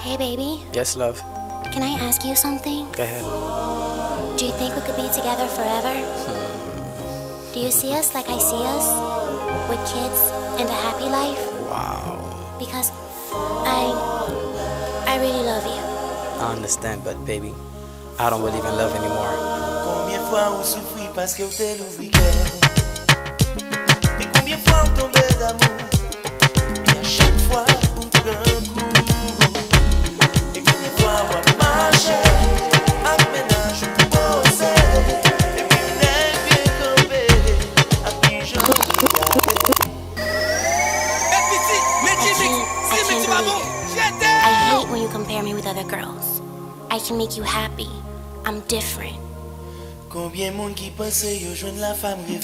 Hey, baby. Yes, love. Can I ask you something? Go ahead. Do you think we could be together forever? Do you see us like I see us? With kids and a happy life? Wow. Because I really love you. I understand, but baby, I don't believe in love anymore. Combien fois on souffrit parce que t'es l'ouvrier? Et combien fois on tombait d'amour? Et à chaque fois on te prend un coup. Et combien fois on marchait, aménage on posait. Et puis on est bien campé, à pigeon I hate when you compare me with other girls. I can make you happy. I'm different. Combien monde qui pensait yo joindre la femme rêvée?